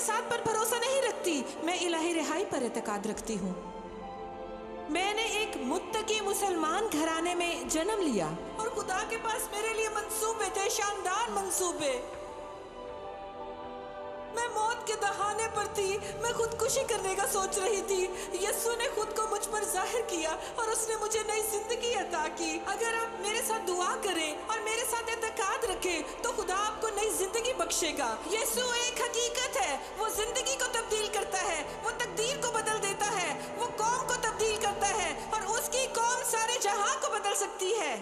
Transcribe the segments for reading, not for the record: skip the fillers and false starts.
جساد پر بھروسہ نہیں رکھتی، میں الہی رہائی پر اعتقاد رکھتی ہوں۔ میں نے ایک متقی مسلمان گھرانے میں جنم لیا اور خدا کے پاس میرے لیے منصوبے تھے، شاندار منصوبے۔ میں موت کے دہانے پر تھی، میں خودکشی کرنے کا سوچ رہی تھی۔ یسوع نے خود کو مجھ پر ظاہر کیا اور اس نے مجھے نئی زندگی عطا کی۔ اگر آپ میرے ساتھ دعا کریں اور میرے ساتھ اعتقاد رکھیں تو خدا آپ کو نئی زندگی بخشے گا۔ یسوع ایک حقیقت ہے، وہ زندگی کو تبدیل کرتا ہے، وہ تقدیر کو بدل دیتا ہے، وہ قوم کو تبدیل کرتا ہے اور اس کی قوم سارے جہاں کو بدل سکتی ہے۔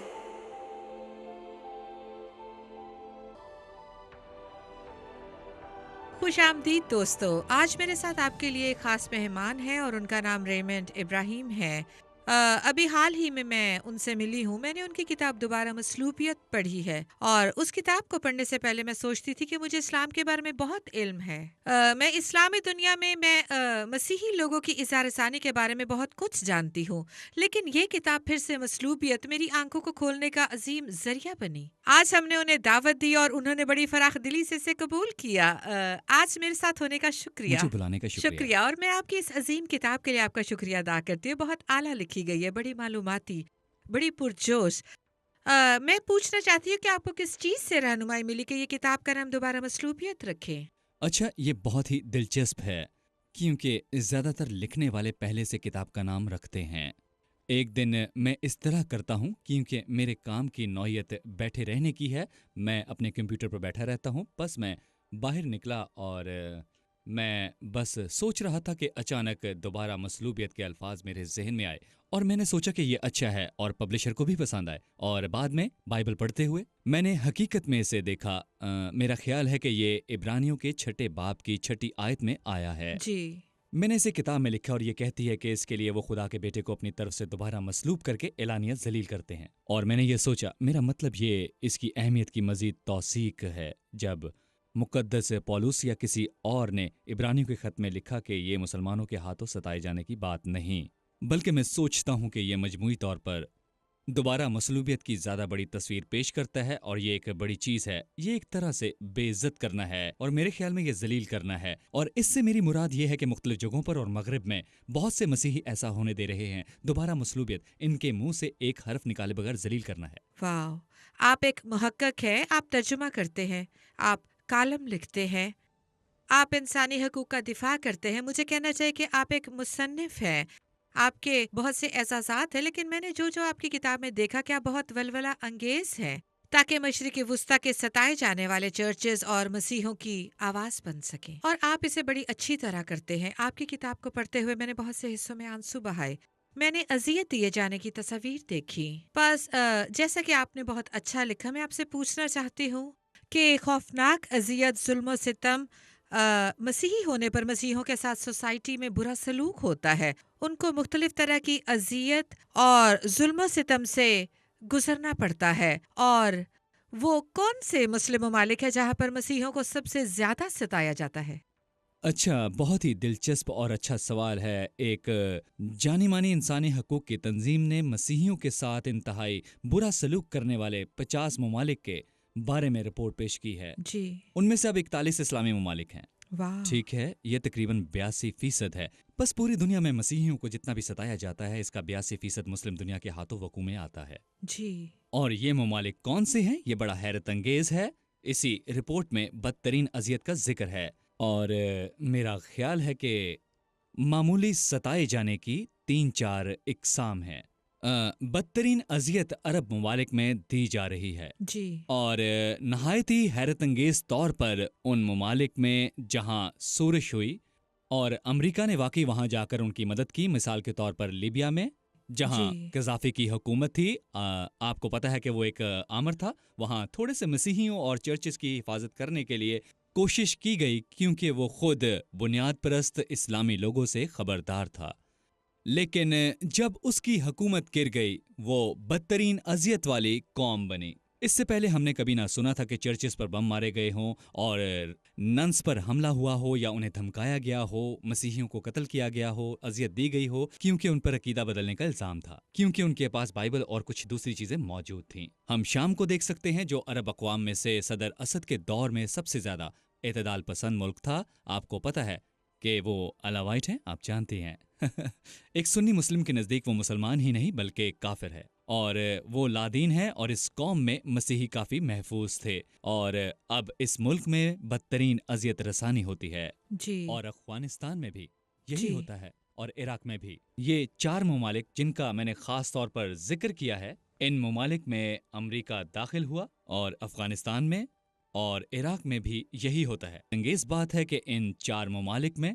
خوش آمدید دوستو، آج میرے ساتھ آپ کے لیے ایک خاص مہمان ہے اور ان کا نام ریمنڈ ابراہیم ہے۔ ابھی حال ہی میں ان سے ملی ہوں۔ میں نے ان کی کتاب دوبارہ مصلوبیت پڑھی ہے اور اس کتاب کو پڑھنے سے پہلے میں سوچتی تھی کہ مجھے اسلام کے بارے میں بہت علم ہے۔ میں اسلامی دنیا میں مسیحی لوگوں کی اظہار ثانی کے بارے میں بہت کچھ جانتی ہوں، لیکن یہ کتاب پھر سے مصلوبیت میری آنکھوں کو کھولنے کا عظیم ذریعہ بنی۔ آج ہم نے انہیں دعوت دی اور انہوں نے بڑی فراخ دلی سے اسے قبول کیا۔ آج میرے ساتھ ہونے کا شکریہ، مجھے بلانے کا شکریہ، اور میں آپ کی اس عظیم کتاب کے لیے آپ کا شکریہ ادا کرتی ہوں۔ بہت اعلیٰ لکھی گئی ہے، بڑی معلوماتی، بڑی پرجوش۔ میں پوچھنا چاہتی ہوں کہ آپ کو کس چیز سے رہنمائی ملی کہ یہ کتاب کا نام دوبارہ مصلوبیت رکھیں؟ اچھا، یہ بہت ہی دلچسپ ہے کیونکہ زیادہ تر لکھنے والے پہلے سے کتاب کا نام رکھتے ہیں۔ ایک دن میں اس طرح کرتا ہوں کیونکہ میرے کام کی نوعیت بیٹھے رہنے کی ہے۔ میں اپنے کمپیوٹر پر بیٹھا رہتا ہوں۔ بس میں باہر نکلا اور میں بس سوچ رہا تھا کہ اچانک دوبارہ مصلوبیت کے الفاظ میرے ذہن میں آئے اور میں نے سوچا کہ یہ اچھا ہے اور پبلشر کو بھی پسند آئے، اور بعد میں بائبل پڑھتے ہوئے میں نے حقیقت میں اسے دیکھا۔ میرا خیال ہے کہ یہ عبرانیوں کے 6 باب کی 6 آیت میں آیا ہے۔ جی، میں نے اسے کتاب میں لکھا اور یہ کہتی ہے کہ اس کے لیے وہ خدا کے بیٹے کو اپنی طرف سے دوبارہ مصلوب کر کے اعلانیہ ذلیل کرتے ہیں۔ اور میں نے یہ سوچا، میرا مطلب یہ اس کی اہمیت کی مزید توثیق ہے جب مقدس پولس یا کسی اور نے عبرانیوں کے خط میں لکھا کہ یہ مسلمانوں کے ہاتھوں ستائے جانے کی بات نہیں، بلکہ میں سوچتا ہوں کہ یہ مجموعی طور پر دوبارہ مصلوبیت کی زیادہ بڑی تصویر پیش کرتا ہے، اور یہ ایک بڑی چیز ہے۔ یہ ایک طرح سے بے عزت کرنا ہے اور میرے خیال میں یہ ذلیل کرنا ہے، اور اس سے میری مراد یہ ہے کہ مختلف جگہوں پر اور مغرب میں بہت سے مسیحی ایسا ہونے دے رہے ہیں۔ دوبارہ مصلوبیت ان کے منہ سے ایک حرف نکالے بغیر ذلیل کرنا ہے۔ واو، آپ ایک محقق ہیں، آپ ترجمہ کرتے ہیں، آپ کالم لکھتے ہیں، آپ انسانی حقوق کا دفاع کرتے ہیں۔ مجھے کہنا چاہیے کہ آپ ایک مصنف ہیں، آپ کے بہت سے احساسات ہیں، لیکن میں نے جو آپ کی کتاب میں دیکھا کہ آپ بہت ولولہ انگیز ہیں تاکہ مشرق وسطیٰ کے ستائے جانے والے چرچز اور مسیحوں کی آواز بن سکیں، اور آپ اسے بڑی اچھی طرح کرتے ہیں۔ آپ کی کتاب کو پڑھتے ہوئے میں نے بہت سے حصوں میں آنسو بہائے، میں نے اذیت دیے جانے کی تصاویر دیکھی۔ بس جیسا کہ آپ نے بہت اچھا لکھا، میں آپ سے پوچھنا چاہتی ہوں کہ خوفناک اذیت، ظلم و ستم مسیحی ہونے پر مسیحوں کے ساتھ سوسائٹی میں برا سلوک ہوتا ہے، ان کو مختلف طرح کی اذیت اور ظلم و ستم سے گزرنا پڑتا ہے، اور وہ کون سے مسلم ممالک ہیں جہاں پر مسیحوں کو سب سے زیادہ ستایا جاتا ہے؟ اچھا، بہت ہی دلچسپ اور اچھا سوال ہے۔ ایک جانی مانی انسانی حقوق کی تنظیم نے مسیحیوں کے ساتھ انتہائی برا سلوک کرنے والے 50 ممالک کے بارے میں رپورٹ پیش کی ہے۔ جی، ان میں سے اب 41 اسلامی ممالک ہیں۔ واہ، ٹھیک ہے، یہ تقریباً 82% ہے۔ بس پوری دنیا میں مسیحیوں کو جتنا بھی ستایا جاتا ہے، اس کا 82% مسلم دنیا کے ہاتھوں وقوع میں آتا ہے۔ جی، اور یہ ممالک کون سے ہیں، یہ بڑا حیرت انگیز ہے۔ اسی رپورٹ میں بدترین اذیت کا ذکر ہے، اور میرا خیال ہے کہ معمولی ستائے جانے کی 3-4 اقسام ہیں۔ بدترین اذیت عرب ممالک میں دی جا رہی ہے، جی، اور نہایت ہی حیرت انگیز طور پر ان ممالک میں جہاں شورش ہوئی اور امریکہ نے واقعی وہاں جا کر ان کی مدد کی، مثال کے طور پر لیبیا میں جہاں جی، قذافی کی حکومت تھی، آپ کو پتہ ہے کہ وہ ایک آمر تھا، وہاں تھوڑے سے مسیحیوں اور چرچز کی حفاظت کرنے کے لیے کوشش کی گئی کیونکہ وہ خود بنیاد پرست اسلامی لوگوں سے خبردار تھا، لیکن جب اس کی حکومت گر گئی وہ بدترین اذیت والی قوم بنی۔ اس سے پہلے ہم نے کبھی نہ سنا تھا کہ چرچز پر بم مارے گئے ہوں اور ننس پر حملہ ہوا ہو یا انہیں دھمکایا گیا ہو، مسیحیوں کو قتل کیا گیا ہو، اذیت دی گئی ہو کیونکہ ان پر عقیدہ بدلنے کا الزام تھا، کیونکہ ان کے پاس بائبل اور کچھ دوسری چیزیں موجود تھیں۔ ہم شام کو دیکھ سکتے ہیں جو عرب اقوام میں سے صدر اسد کے دور میں سب سے زیادہ اعتدال پسند ملک تھا. آپ کو پتہ ہے کہ وہ الوائٹ ہیں، آپ جانتے ہیں. ایک سنی مسلم کے نزدیک وہ مسلمان ہی نہیں بلکہ ایک کافر ہے، اور وہ لادین ہے، اور اس قوم میں مسیحی کافی محفوظ تھے، اور اب اس ملک میں بدترین اذیت رسانی ہوتی ہے، جی اور افغانستان میں بھی یہی جی ہوتا ہے، اور عراق میں بھی. یہ 4 ممالک جن کا میں نے خاص طور پر ذکر کیا ہے، ان ممالک میں امریکہ داخل ہوا، اور افغانستان میں اور عراق میں بھی یہی ہوتا ہے. انگیز بات ہے کہ ان 4 ممالک میں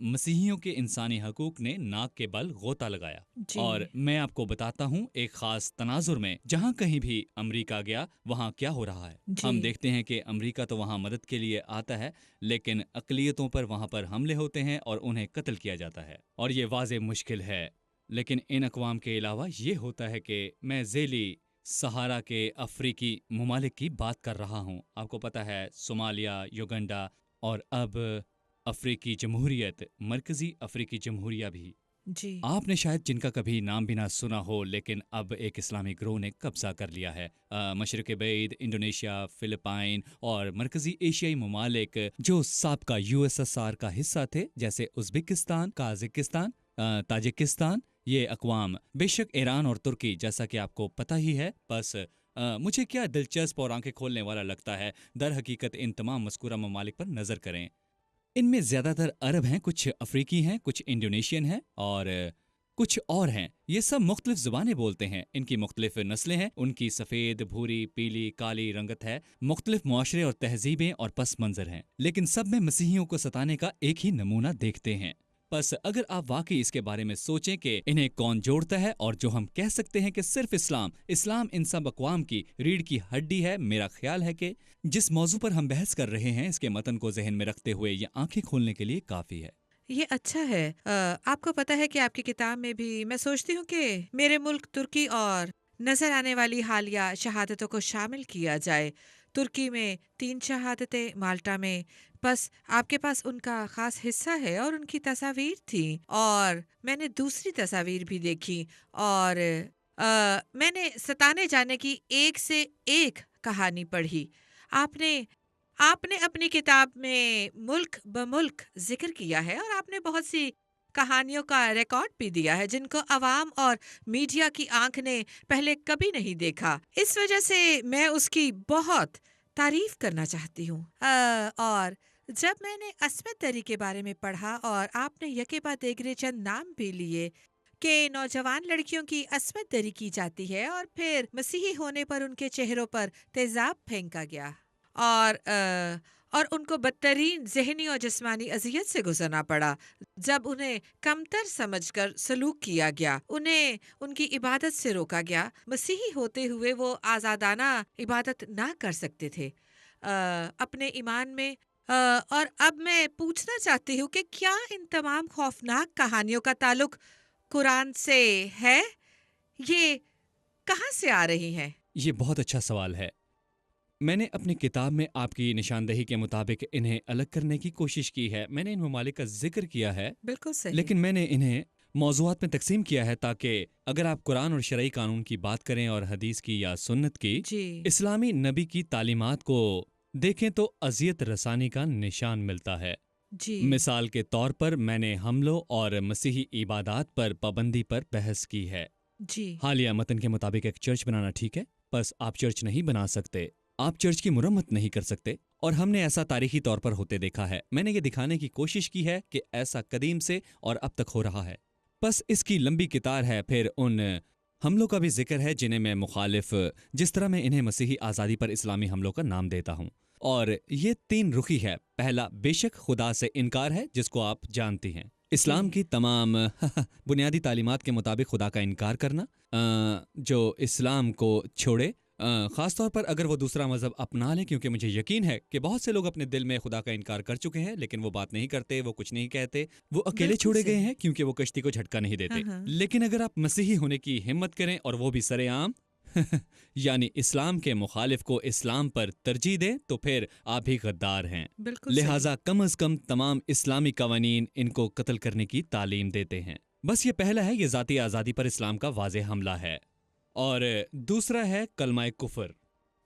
مسیحیوں کے انسانی حقوق نے ناک کے بل غوطہ لگایا. جی اور میں آپ کو بتاتا ہوں ایک خاص تناظر میں جہاں کہیں بھی امریکہ گیا وہاں کیا ہو رہا ہے. جی ہم دیکھتے ہیں کہ امریکہ تو وہاں مدد کے لیے آتا ہے، لیکن اقلیتوں پر وہاں پر حملے ہوتے ہیں اور انہیں قتل کیا جاتا ہے، اور یہ واضح مشکل ہے. لیکن ان اقوام کے علاوہ یہ ہوتا ہے کہ میں ذیلی سہارا کے افریقی ممالک کی بات کر رہا ہوں. آپ کو پتہ ہے صومالیہ، یوگنڈا، اور اب افریقی جمہوریت، مرکزی افریقی جمہوریہ بھی. جی آپ نے شاید جن کا کبھی نام بھی نہ سنا ہو، لیکن اب ایک اسلامی گروہ نے قبضہ کر لیا ہے. مشرق بعید، انڈونیشیا، فلپائن اور مرکزی ایشیائی ممالک جو سابقہ USSR کا حصہ تھے، جیسے ازبکستان، قازقستان، تاجکستان، یہ اقوام، بے شک ایران اور ترکی، جیسا کہ آپ کو پتہ ہی ہے. بس مجھے کیا دلچسپ اور آنکھیں کھولنے والا لگتا ہے، در حقیقت ان تمام مذکورہ ممالک پر نظر کریں. ان میں زیادہ تر عرب ہیں، کچھ افریقی ہیں، کچھ انڈونیشین ہیں، اور کچھ اور ہیں. یہ سب مختلف زبانیں بولتے ہیں، ان کی مختلف نسلیں ہیں، ان کی سفید، بھوری، پیلی، کالی رنگت ہے، مختلف معاشرے اور تہذیبیں اور پس منظر ہیں، لیکن سب میں مسیحیوں کو ستانے کا ایک ہی نمونہ دیکھتے ہیں. بس اگر آپ واقعی اس کے بارے میں سوچیں کہ انہیں کون جوڑتا ہے، اور جو ہم کہہ سکتے ہیں کہ صرف اسلام ان سب اقوام کی ریڑھ کی ہڈی ہے، میرا خیال ہے کہ جس موضوع پر ہم بحث کر رہے ہیں اس کے متن کو ذہن میں رکھتے ہوئے یہ آنکھیں کھولنے کے لیے کافی ہے. یہ اچھا ہے. آپ کو پتہ ہے کہ آپ کی کتاب میں بھی میں سوچتی ہوں کہ میرے ملک ترکی اور نظر آنے والی حالیہ شہادتوں کو شامل کیا جائے. ترکی میں 3 شہادتیں، مالٹا میں. بس آپ کے پاس ان کا خاص حصہ ہے اور ان کی تصاویر تھیں، اور میں نے دوسری تصاویر بھی دیکھی، اور میں نے ستانے جانے کی ایک سے ایک کہانی پڑھی. آپ نے اپنی کتاب میں ملک بملک ذکر کیا ہے، اور آپ نے بہت سی کہانیوں کا ریکارڈ بھی دیا ہے جن کو عوام اور میڈیا کی آنکھ نے پہلے کبھی نہیں دیکھا. اس وجہ سے میں اس کی بہت تعریف کرنا چاہتی ہوں. اور جب میں نے عصمت دری کے بارے میں پڑھا، اور آپ نے یکے بعد دیگرے چند نام بھی لیے کہ نوجوان لڑکیوں کی عصمت دری کی جاتی ہے، اور پھر مسیحی ہونے پر ان کے چہروں پر تیزاب پھینکا گیا، اور ان کو بدترین ذہنی اور جسمانی اذیت سے گزرنا پڑا جب انہیں کمتر سمجھ کر سلوک کیا گیا، انہیں ان کی عبادت سے روکا گیا. مسیحی ہوتے ہوئے وہ آزادانہ عبادت نہ کر سکتے تھے اپنے ایمان میں. اور اب میں پوچھنا چاہتی ہوں کہ کیا ان تمام خوفناک کہانیوں کا تعلق قرآن سے ہے؟ یہ کہاں سے آ رہی ہیں؟ یہ بہت اچھا سوال ہے. میں نے اپنی کتاب میں آپ کی نشاندہی کے مطابق انہیں الگ کرنے کی کوشش کی ہے. میں نے ان ممالک کا ذکر کیا ہے، بالکل صحیح. لیکن میں نے انہیں موضوعات میں تقسیم کیا ہے تاکہ اگر آپ قرآن اور شرعی قانون کی بات کریں اور حدیث کی یا سنت کی، جی اسلامی نبی کی تعلیمات کو دیکھیں تو اذیت رسانی کا نشان ملتا ہے. جی مثال کے طور پر میں نے حملوں اور مسیحی عبادات پر پابندی پر بحث کی ہے. جی حالیہ متن کے مطابق ایک چرچ بنانا ٹھیک ہے، بس آپ چرچ نہیں بنا سکتے، آپ چرچ کی مرمت نہیں کر سکتے، اور ہم نے ایسا تاریخی طور پر ہوتے دیکھا ہے. میں نے یہ دکھانے کی کوشش کی ہے کہ ایسا قدیم سے اور اب تک ہو رہا ہے. بس اس کی لمبی قطار ہے. پھر ان حملوں کا بھی ذکر ہے جنہیں میں مخالف، جس طرح میں انہیں مسیحی آزادی پر اسلامی حملوں کا نام دیتا ہوں. اور یہ 3 رخی ہے. پہلا بے شک خدا سے انکار ہے، جس کو آپ جانتی ہیں. اسلام کی تمام بنیادی تعلیمات کے مطابق خدا کا انکار کرنا، جو اسلام کو چھوڑے، خاص طور پر اگر وہ دوسرا مذہب اپنا لیں، کیونکہ مجھے یقین ہے کہ بہت سے لوگ اپنے دل میں خدا کا انکار کر چکے ہیں، لیکن وہ بات نہیں کرتے، وہ کچھ نہیں کہتے، وہ اکیلے بالکل چھوڑے گئے صحیح. ہیں کیونکہ وہ کشتی کو جھٹکا نہیں دیتے. ہاں. لیکن اگر آپ مسیحی ہونے کی ہمت کریں اور وہ بھی سرے عام یعنی اسلام کے مخالف کو اسلام پر ترجیح دیں، تو پھر آپ بھی غدار ہیں. بالکل لہٰذا کم از کم تمام اسلامی قوانین ان کو قتل کرنے کی تعلیم دیتے ہیں. بس یہ پہلا ہے، یہ ذاتی آزادی پر اسلام کا واضح حملہ ہے. اور دوسرا ہے کلمہ کفر.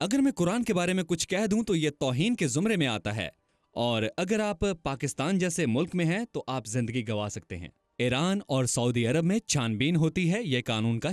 اگر میں قرآن کے بارے میں کچھ کہہ دوں تو یہ توہین کے زمرے میں آتا ہے، اور اگر آپ پاکستان جیسے ملک میں ہیں تو آپ زندگی گنوا سکتے ہیں۔ ایران اور سعودی عرب میں چھان بین ہوتی ہے، یہ قانون کا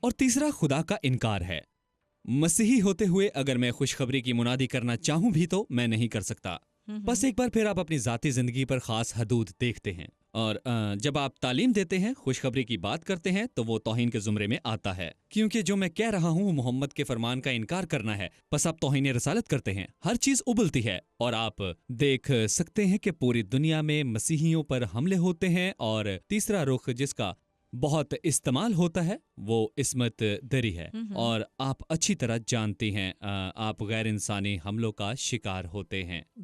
اور تیسرا خدا کا انکار ہے۔ مسیحی ہوتے ہوئے اگر میں خوشخبری کی منادی کرنا چاہوں بھی تو میں نہیں کر سکتا۔ بس ایک بار پھر آپ اپنی ذاتی زندگی پر خاص حدود دیکھتے ہیں، اور جب آپ تعلیم دیتے ہیں، خوشخبری کی بات کرتے ہیں تو وہ توہین کے زمرے میں آتا ہے، کیونکہ جو میں کہہ رہا ہوں وہ محمد کے فرمان کا انکار کرنا ہے۔ بس آپ توہین رسالت کرتے ہیں، ہر چیز ابلتی ہے، اور آپ دیکھ سکتے ہیں کہ پوری دنیا میں مسیحیوں پر حملے ہوتے ہیں۔ اور تیسرا رخ جس کا بہت استعمال ہوتا ہے وہ عصمت دری ہے، اور آپ اچھی طرح جانتی ہیں آپ غیر انسانی حملوں کا شکار ہوتے ہیں۔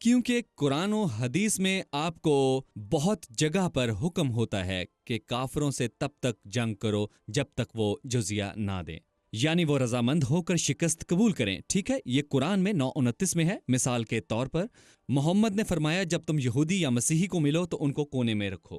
کیونکہ قرآن و حدیث میں آپ کو بہت جگہ پر حکم ہوتا ہے کہ کافروں سے تب تک جنگ کرو جب تک وہ جزیہ نہ دیں، یعنی وہ رضامند ہو کر شکست قبول کریں۔ ٹھیک ہے، یہ قرآن میں 9:29 میں ہے۔ مثال کے طور پر محمد نے فرمایا جب تم یہودی یا مسیحی کو ملو تو ان کو کونے میں رکھو۔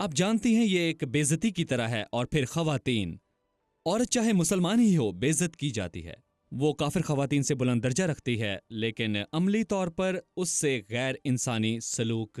آپ جانتی ہیں یہ ایک بے عزتی کی طرح ہے، اور پھر خواتین، عورت چاہے مسلمان ہی ہو، بے عزت کی جاتی ہے۔ وہ کافر خواتین سے بلند درجہ رکھتی ہے، لیکن عملی طور پر اس سے غیر انسانی سلوک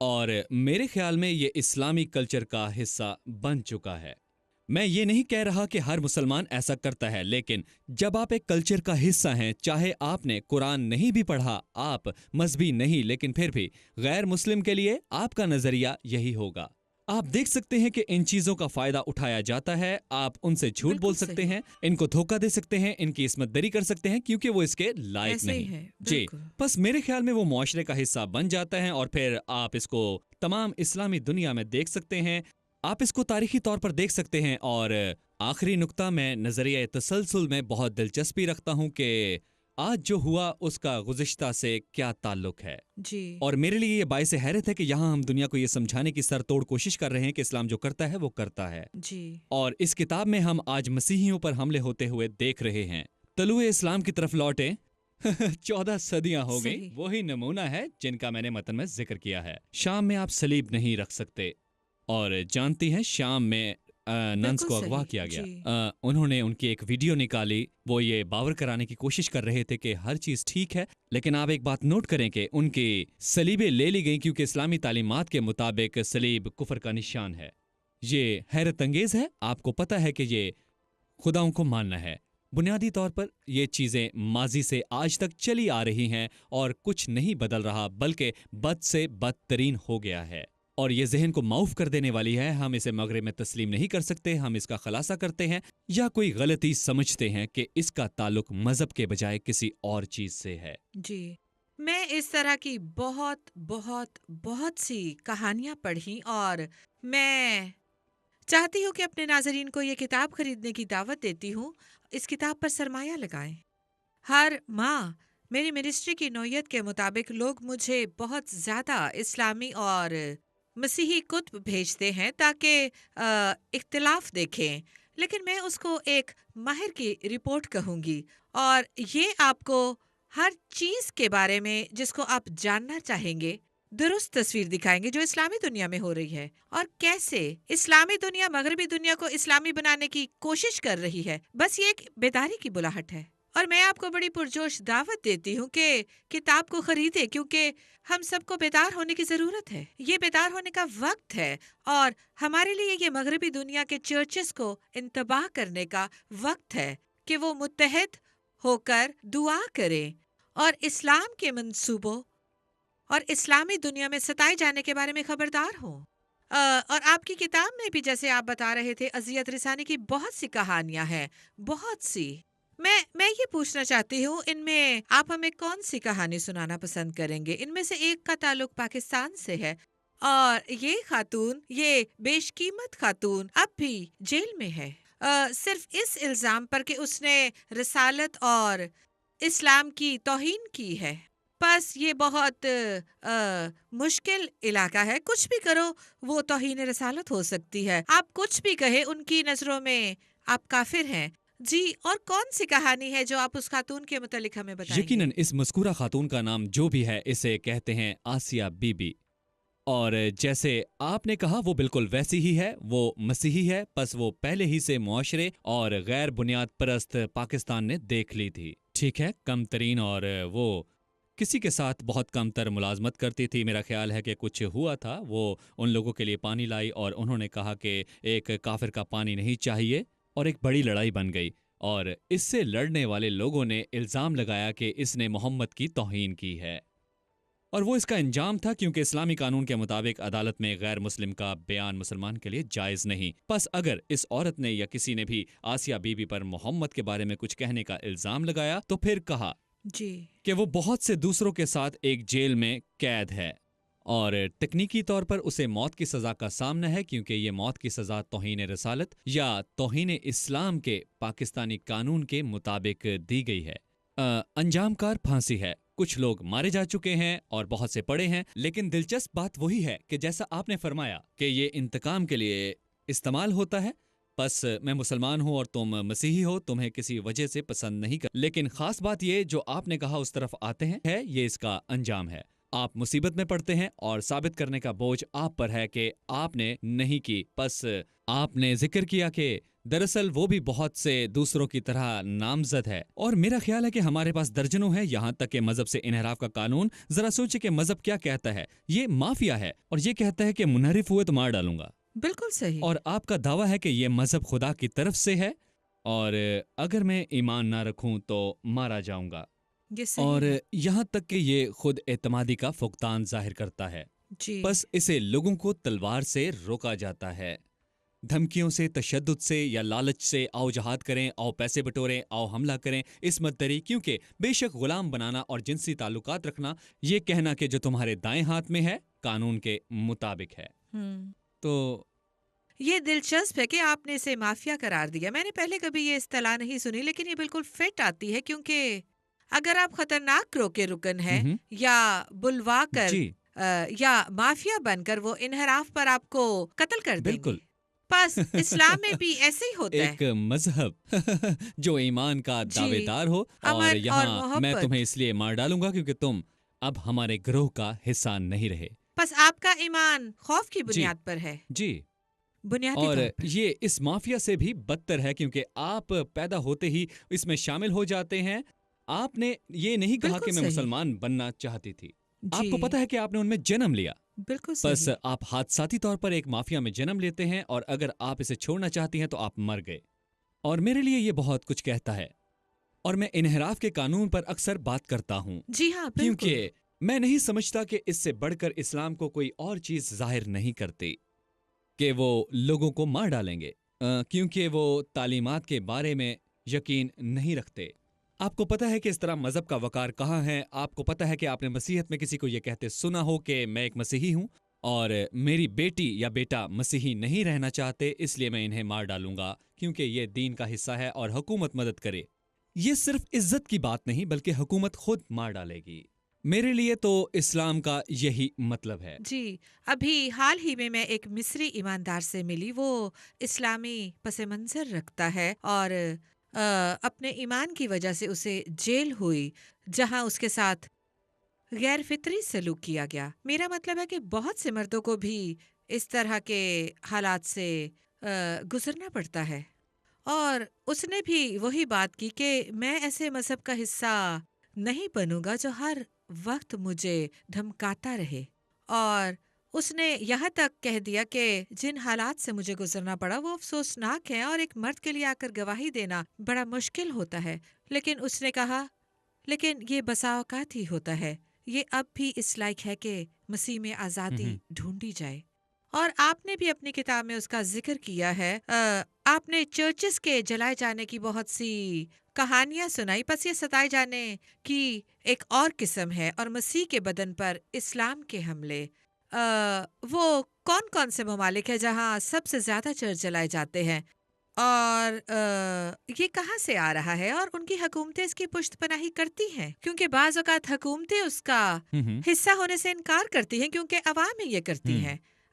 اور میرے خیال میں یہ اسلامی کلچر کا حصہ بن چکا ہے۔ میں یہ نہیں کہہ رہا کہ ہر مسلمان ایسا کرتا ہے، لیکن جب آپ ایک کلچر کا حصہ ہیں، چاہے آپ نے قرآن نہیں بھی پڑھا، آپ مذہبی نہیں، لیکن پھر بھی غیر مسلم کے لیے آپ کا نظریہ یہی ہوگا۔ آپ دیکھ سکتے ہیں کہ ان چیزوں کا فائدہ اٹھایا جاتا ہے، آپ ان سے جھوٹ بول بالکل سکتے صحیح۔ ہیں، ان کو دھوکہ دے سکتے ہیں، ان کی عصمت دری کر سکتے ہیں، کیونکہ وہ اس کے لائق ایسے ہی نہیں۔ ہے، جی، بالکل۔ بس میرے خیال میں وہ معاشرے کا حصہ بن جاتا ہے، اور پھر آپ اس کو تمام اسلامی دنیا میں دیکھ سکتے ہیں، آپ اس کو تاریخی طور پر دیکھ سکتے ہیں۔ اور آخری نقطہ، میں نظریہ تسلسل میں بہت دلچسپی رکھتا ہوں کہ آج جو ہوا اس کا گزشتہ سے کیا تعلق ہے، جی۔ اور میرے لیے یہ باعث حیرت ہے کہ یہاں ہم دنیا کو یہ سمجھانے کی سر توڑ کوشش کر رہے ہیں کہ اسلام جو کرتا ہے وہ کرتا ہے، جی۔ اور اس کتاب میں ہم آج مسیحیوں پر حملے ہوتے ہوئے دیکھ رہے ہیں۔ طلوع اسلام کی طرف لوٹیں۔ 14 صدیاں ہو گئی، صحیح۔ وہی نمونہ ہے جن کا میں نے متن میں ذکر کیا ہے۔ شام میں آپ صلیب نہیں رکھ سکتے، اور جانتی ہیں شام میں ننس بالکل کو اغوا صحیح، کیا گیا۔ جی۔ انہوں نے ان کی ایک ویڈیو نکالی، وہ یہ باور کرانے کی کوشش کر رہے تھے کہ ہر چیز ٹھیک ہے، لیکن آپ ایک بات نوٹ کریں کہ ان کی صلیبیں لے لی گئیں کیونکہ اسلامی تعلیمات کے مطابق صلیب کفر کا نشان ہے۔ یہ حیرت انگیز ہے۔ آپ کو پتہ ہے کہ یہ خداؤں کو ماننا ہے۔ بنیادی طور پر یہ چیزیں ماضی سے آج تک چلی آ رہی ہیں، اور کچھ نہیں بدل رہا، بلکہ بد سے بدترین ہو گیا ہے، اور یہ ذہن کو معاف کر دینے والی ہے۔ ہم اسے مغرب میں تسلیم نہیں کر سکتے۔ ہم اس کا خلاصہ کرتے ہیں یا کوئی غلطی سمجھتے ہیں کہ اس کا تعلق مذہب کے بجائے کسی اور چیز سے ہے۔ جی، میں اس طرح کی بہت بہت بہت سی کہانیاں پڑھی، اور میں چاہتی ہوں کہ اپنے ناظرین کو یہ کتاب خریدنے کی دعوت دیتی ہوں۔ اس کتاب پر سرمایہ لگائیں۔ ہر ماہ میری منسٹری کی نوعیت کے مطابق لوگ مجھے بہت زیادہ اسلامی اور مسیحی کتب بھیجتے ہیں تاکہ اختلاف دیکھیں، لیکن میں اس کو ایک ماہر کی رپورٹ کہوں گی، اور یہ آپ کو ہر چیز کے بارے میں جس کو آپ جاننا چاہیں گے درست تصویر دکھائیں گے جو اسلامی دنیا میں ہو رہی ہے، اور کیسے اسلامی دنیا مغربی دنیا کو اسلامی بنانے کی کوشش کر رہی ہے۔ بس یہ ایک بیداری کی بلاہٹ ہے، اور میں آپ کو بڑی پرجوش دعوت دیتی ہوں کہ کتاب کو خریدے، کیونکہ ہم سب کو بیدار ہونے کی ضرورت ہے۔ یہ بیدار ہونے کا وقت ہے، اور ہمارے لیے یہ مغربی دنیا کے چرچز کو انتباہ کرنے کا وقت ہے کہ وہ متحد ہو کر دعا کریں اور اسلام کے منصوبوں اور اسلامی دنیا میں ستائے جانے کے بارے میں خبردار ہوں۔ اور آپ کی کتاب میں بھی جیسے آپ بتا رہے تھے اذیت رسانی کی بہت سی کہانیاں ہیں، بہت سی۔ میں یہ پوچھنا چاہتی ہوں، ان میں آپ ہمیں کون سی کہانی سنانا پسند کریں گے؟ ان میں سے ایک کا تعلق پاکستان سے ہے، اور یہ خاتون، یہ بیش قیمت خاتون اب بھی جیل میں ہے، صرف اس الزام پر کہ اس نے رسالت اور اسلام کی توہین کی ہے۔ بس یہ بہت مشکل علاقہ ہے، کچھ بھی کرو وہ توہین رسالت ہو سکتی ہے۔ آپ کچھ بھی کہے، ان کی نظروں میں آپ کافر ہیں۔ جی، اور کون سی کہانی ہے جو آپ اس خاتون کے متعلق ہمیں بتائیں گے؟ یقیناً اس مذکورہ خاتون کا نام جو بھی ہے اسے کہتے ہیں آسیہ بی بی، اور جیسے آپ نے کہا وہ بالکل ویسی ہی ہے، وہ مسیحی ہے، پس وہ پہلے ہی سے معاشرے اور غیر بنیاد پرست پاکستان نے دیکھ لی تھی، ٹھیک ہے، کم ترین، اور وہ کسی کے ساتھ بہت کم تر ملازمت کرتی تھی۔ میرا خیال ہے کہ کچھ ہوا تھا، وہ ان لوگوں کے لیے پانی لائی اور انہوں نے کہا کہ ایک کافر کا پانی نہیں چاہیے، اور ایک بڑی لڑائی بن گئی، اور اس سے لڑنے والے لوگوں نے الزام لگایا کہ اس نے محمد کی توہین کی ہے، اور وہ اس کا انجام تھا، کیونکہ اسلامی قانون کے مطابق عدالت میں غیر مسلم کا بیان مسلمان کے لیے جائز نہیں۔ پس اگر اس عورت نے یا کسی نے بھی آسیہ بی بی پر محمد کے بارے میں کچھ کہنے کا الزام لگایا تو پھر کہا جی، کہ وہ بہت سے دوسروں کے ساتھ ایک جیل میں قید ہے، اور تکنیکی طور پر اسے موت کی سزا کا سامنا ہے، کیونکہ یہ موت کی سزا توہین رسالت یا توہین اسلام کے پاکستانی قانون کے مطابق دی گئی ہے۔ انجام کار پھانسی ہے، کچھ لوگ مارے جا چکے ہیں اور بہت سے پڑے ہیں، لیکن دلچسپ بات وہی ہے کہ جیسا آپ نے فرمایا کہ یہ انتقام کے لیے استعمال ہوتا ہے، بس میں مسلمان ہوں اور تم مسیحی ہو، تمہیں کسی وجہ سے پسند نہیں کر، لیکن خاص بات یہ جو آپ نے کہا اس طرف آتے ہیں ہے یہ اس کا انجام ہے۔ آپ مصیبت میں پڑتے ہیں اور ثابت کرنے کا بوجھ آپ پر ہے کہ آپ نے نہیں کی، پس آپ نے ذکر کیا کہ دراصل وہ بھی بہت سے دوسروں کی طرح نامزد ہے، اور میرا خیال ہے کہ ہمارے پاس درجنوں ہے، یہاں تک کہ مذہب سے انحراف کا قانون۔ ذرا سوچے کہ مذہب کیا کہتا ہے، یہ مافیا ہے اور یہ کہتا ہے کہ منحرف ہوئے تو مار ڈالوں گا، بالکل صحیح۔ اور آپ کا دعویٰ ہے کہ یہ مذہب خدا کی طرف سے ہے اور اگر میں ایمان نہ رکھوں تو مارا جاؤں گا، یہ صحیح اور ہے۔ یہاں تک کہ یہ خود اعتمادی کا فقدان ظاہر کرتا ہے، جی، بس اسے لوگوں کو تلوار سے روکا جاتا ہے، دھمکیوں سے، تشدد سے یا لالچ سے، آؤ جہاد کریں، آؤ پیسے بٹوریں، آؤ حملہ کریں، عصمت دری، کیونکہ بے شک غلام بنانا اور جنسی تعلقات رکھنا، یہ کہنا کہ جو تمہارے دائیں ہاتھ میں ہے قانون کے مطابق ہے۔ تو یہ دلچسپ ہے کہ آپ نے اسے مافیا قرار دیا۔ میں نے پہلے کبھی یہ اصطلاح نہیں سنی، لیکن یہ بالکل فٹ آتی ہے، کیونکہ اگر آپ خطرناک گروہ کے رکن ہیں یا بلوا کر جی یا مافیا بن کر وہ انحراف پر آپ کو قتل کر دیں گے، بالکل، بس اسلام میں بھی ایسے ہی ہوتا ہے، ایک مذہب جو ایمان کا جی، دعوے دار ہو، اور امن اور یہاں میں محبت۔ تمہیں اس لیے مار ڈالوں گا کیونکہ تم اب ہمارے گروہ کا حصہ نہیں رہے۔ بس آپ کا ایمان خوف کی جی بنیاد پر ہے، جی، بنیادی اور طور پر۔ یہ اس مافیا سے بھی بدتر ہے، کیونکہ آپ پیدا ہوتے ہی اس میں شامل ہو جاتے ہیں۔ آپ نے یہ نہیں کہا بالکل کہ میں صحیح۔ مسلمان بننا چاہتی تھی، آپ جی، کو پتا ہے کہ آپ نے ان میں جنم لیا، بالکل بس صحیح۔ آپ حادثاتی طور پر ایک مافیا میں جنم لیتے ہیں، اور اگر آپ اسے چھوڑنا چاہتی ہیں تو آپ مر گئے، اور میرے لیے یہ بہت کچھ کہتا ہے، اور میں انحراف کے قانون پر اکثر بات کرتا ہوں، جی ہاں، بالکل۔ کیونکہ میں نہیں سمجھتا کہ اس سے بڑھ کر اسلام کو کوئی اور چیز ظاہر نہیں کرتی کہ وہ لوگوں کو مار ڈالیں گے، کیونکہ وہ تعلیمات کے بارے میں یقین نہیں رکھتے۔ آپ کو پتہ ہے کہ اس طرح مذہب کا وقار کہاں ہے؟ آپ کو پتہ ہے کہ آپ نے مسیحیت میں کسی کو یہ کہتے سنا ہو کہ میں ایک مسیحی ہوں اور میری بیٹی یا بیٹا مسیحی نہیں رہنا چاہتے، اس لیے میں انہیں مار ڈالوں گا کیونکہ یہ دین کا حصہ ہے اور حکومت مدد کرے۔ یہ صرف عزت کی بات نہیں بلکہ حکومت خود مار ڈالے گی۔ میرے لیے تو اسلام کا یہی مطلب ہے۔ جی، ابھی حال ہی میں ایک مصری ایماندار سے ملی، وہ اسلامی پس منظر رکھتا ہے اور اپنے ایمان کی وجہ سے اسے جیل ہوئی، جہاں اس کے ساتھ غیر فطری سلوک کیا گیا۔ میرا مطلب ہے کہ بہت سے مردوں کو بھی اس طرح کے حالات سے گزرنا پڑتا ہے، اور اس نے بھی وہی بات کی کہ میں ایسے مذہب کا حصہ نہیں بنوں گا جو ہر وقت مجھے دھمکاتا رہے، اور اس نے یہاں تک کہہ دیا کہ جن حالات سے مجھے گزرنا پڑا وہ افسوسناک ہیں، اور ایک مرد کے لیے آ کر گواہی دینا بڑا مشکل ہوتا ہے، لیکن اس نے کہا لیکن یہ بسا اوقات ہی ہوتا ہے، یہ اب بھی اس لائق ہے کہ مسیح میں آزادی ڈھونڈی جائے۔ اور آپ نے بھی اپنی کتاب میں اس کا ذکر کیا ہے، آپ نے چرچز کے جلائے جانے کی بہت سی کہانیاں سنائی، پس یہ ستائے جانے کی ایک اور قسم ہے، اور مسیح کے بدن پر اسلام کے حملے، وہ کون کون سے ممالک ہیں جہاں سب سے زیادہ چرچ جلائے جاتے ہیں، اور یہ کہاں سے آ رہا ہے، اور ان کی حکومتیں اس کی پشت پناہی کرتی ہیں، کیونکہ بعض اوقات حکومتیں اس کا حصہ ہونے سے انکار کرتی ہیں کیونکہ عوام ہی یہ کرتی ہیں۔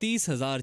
30,000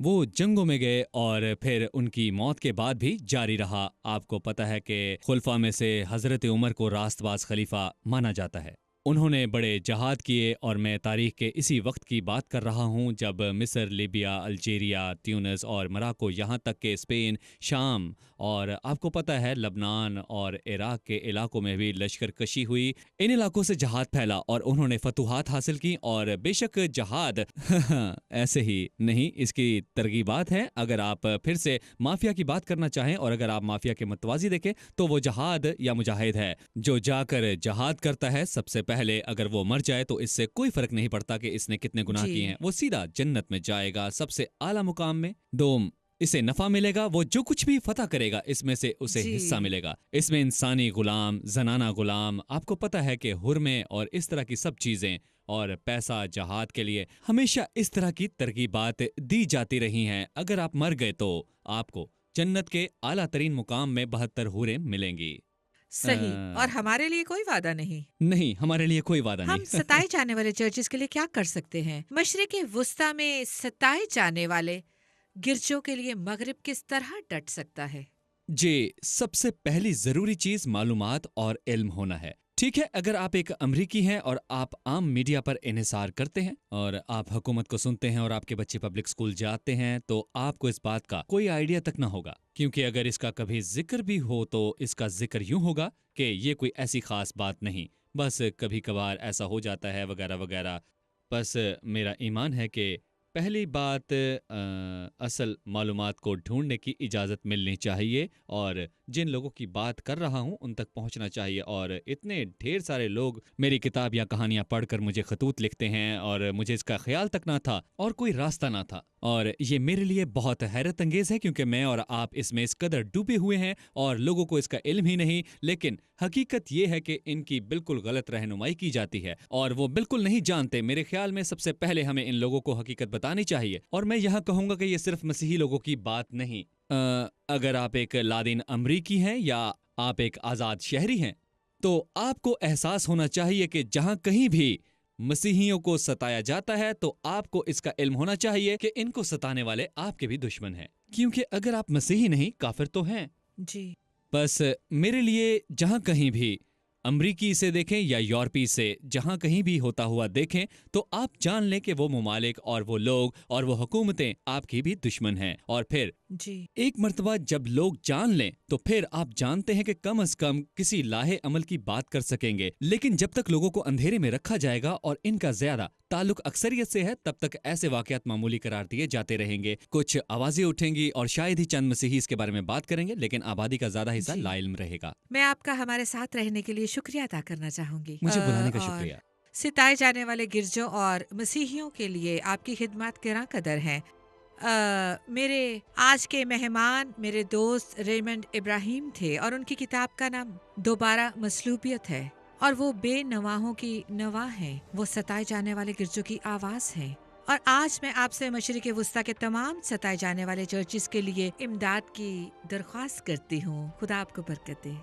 وہ جنگوں میں گئے اور پھر ان کی موت کے بعد بھی جاری رہا۔ آپ کو پتہ ہے کہ خلفاء میں سے حضرت عمر کو راست باز خلیفہ مانا جاتا ہے۔ انہوں نے بڑے جہاد کیے، اور میں تاریخ کے اسی وقت کی بات کر رہا ہوں جب مصر، لیبیا، الجیریا، تیونس اور مراکو، یہاں تک کہ اسپین، شام اور آپ کو پتہ ہے لبنان اور عراق کے علاقوں میں بھی لشکر کشی ہوئی۔ ان علاقوں سے جہاد پھیلا اور انہوں نے فتوحات حاصل کی، اور بے شک جہاد ایسے ہی نہیں، اس کی ترغیبات ہیں۔ اگر آپ پھر سے مافیا کی بات کرنا چاہیں اور اگر آپ مافیا کے متوازی دیکھیں تو وہ جہاد یا مجاہد ہے جو جا کر جہاد کرتا ہے۔ سب سے پہلے اگر وہ مر جائے تو اس سے کوئی فرق نہیں پڑتا کہ اس نے کتنے گناہ جی کیے ہیں، وہ سیدھا جنت میں جائے گا، سب سے اعلیٰ مقام میں۔ دوم، اسے نفع ملے گا، وہ جو کچھ بھی فتح کرے گا اس میں سے اسے جی حصہ ملے گا۔ اس میں انسانی غلام، زنانہ غلام، آپ کو پتہ ہے کہ حرمے اور اس طرح کی سب چیزیں، اور پیسہ جہاد کے لیے ہمیشہ اس طرح کی ترغیبات دی جاتی رہی ہیں۔ اگر آپ مر گئے تو آپ کو جنت کے اعلیٰ ترین مقام میں 72 حوریں ملیں گی۔ صحیح، اور ہمارے لیے کوئی وعدہ نہیں۔ نہیں، ہمارے لیے کوئی وعدہ ہم نہیں۔ ستائے جانے والے چرچز کے لیے کیا کر سکتے ہیں؟ مشرق وسطی میں ستائے جانے والے گرجوں کے لیے مغرب کس طرح ڈٹ سکتا ہے؟ جی، سب سے پہلی ضروری چیز معلومات اور علم ہونا ہے۔ ٹھیک ہے، اگر آپ ایک امریکی ہیں اور آپ عام میڈیا پر انحصار کرتے ہیں اور آپ حکومت کو سنتے ہیں اور آپ کے بچے پبلک سکول جاتے ہیں تو آپ کو اس بات کا کوئی آئیڈیا تک نہ ہوگا، کیونکہ اگر اس کا کبھی ذکر بھی ہو تو اس کا ذکر یوں ہوگا کہ یہ کوئی ایسی خاص بات نہیں، بس کبھی کبھار ایسا ہو جاتا ہے وغیرہ وغیرہ۔ بس میرا ایمان ہے کہ پہلی بات اصل معلومات کو ڈھونڈنے کی اجازت ملنی چاہیے، اور جن لوگوں کی بات کر رہا ہوں ان تک پہنچنا چاہیے۔ اور اتنے ڈھیر سارے لوگ میری کتاب یا کہانیاں پڑھ کر مجھے خطوط لکھتے ہیں اور مجھے اس کا خیال تک نہ تھا اور کوئی راستہ نہ تھا، اور یہ میرے لیے بہت حیرت انگیز ہے کیونکہ میں اور آپ اس میں اس قدر ڈوبے ہوئے ہیں اور لوگوں کو اس کا علم ہی نہیں۔ لیکن حقیقت یہ ہے کہ ان کی بالکل غلط رہنمائی کی جاتی ہے اور وہ بالکل نہیں جانتے۔ میرے خیال میں سب سے پہلے ہمیں ان لوگوں کو حقیقت بتانی چاہیے، اور میں یہاں کہوں گا کہ یہ صرف مسیحی لوگوں کی بات نہیں۔ اگر آپ ایک لادین امریکی ہیں یا آپ ایک آزاد شہری ہیں تو آپ کو احساس ہونا چاہیے کہ جہاں کہیں بھی مسیحیوں کو ستایا جاتا ہے تو آپ کو اس کا علم ہونا چاہیے کہ ان کو ستانے والے آپ کے بھی دشمن ہیں، کیونکہ اگر آپ مسیحی نہیں کافر تو ہیں۔ جی بس میرے لیے جہاں کہیں بھی امریکی سے دیکھیں یا یورپی سے جہاں کہیں بھی ہوتا ہوا دیکھیں تو آپ جان لیں کہ وہ ممالک اور وہ لوگ اور وہ حکومتیں آپ کی بھی دشمن ہیں، اور پھر جی ایک مرتبہ جب لوگ جان لیں تو پھر آپ جانتے ہیں کہ کم از کم کسی لاہے عمل کی بات کر سکیں گے۔ لیکن جب تک لوگوں کو اندھیرے میں رکھا جائے گا اور ان کا زیادہ تعلق اکثریت سے ہے تب تک ایسے واقعات معمولی قرار دیے جاتے رہیں گے۔ کچھ آوازیں اٹھیں گی اور شاید ہی چند مسیحی اس کے بارے میں بات کریں گے، لیکن آبادی کا زیادہ حصہ جی، لا علم رہے گا۔ میں آپ کا ہمارے ساتھ رہنے کے لیے شکریہ ادا کرنا چاہوں گی۔ مجھے بلانے کا اور شکریہ۔ ستائے جانے والے گرجوں اور مسیحیوں کے لیے آپ کی خدمات گراں قدر ہیں۔ میرے آج کے مہمان میرے دوست ریمنڈ ابراہیم تھے، اور ان کی کتاب کا نام دوبارہ مصلوبیت ہے، اور وہ بے نواحوں کی نواح ہیں، وہ ستائے جانے والے گرجوں کی آواز ہیں۔ اور آج میں آپ سے مشرق وسطی کے تمام ستائے جانے والے چرچز کے لیے امداد کی درخواست کرتی ہوں۔ خدا آپ کو برکت دے۔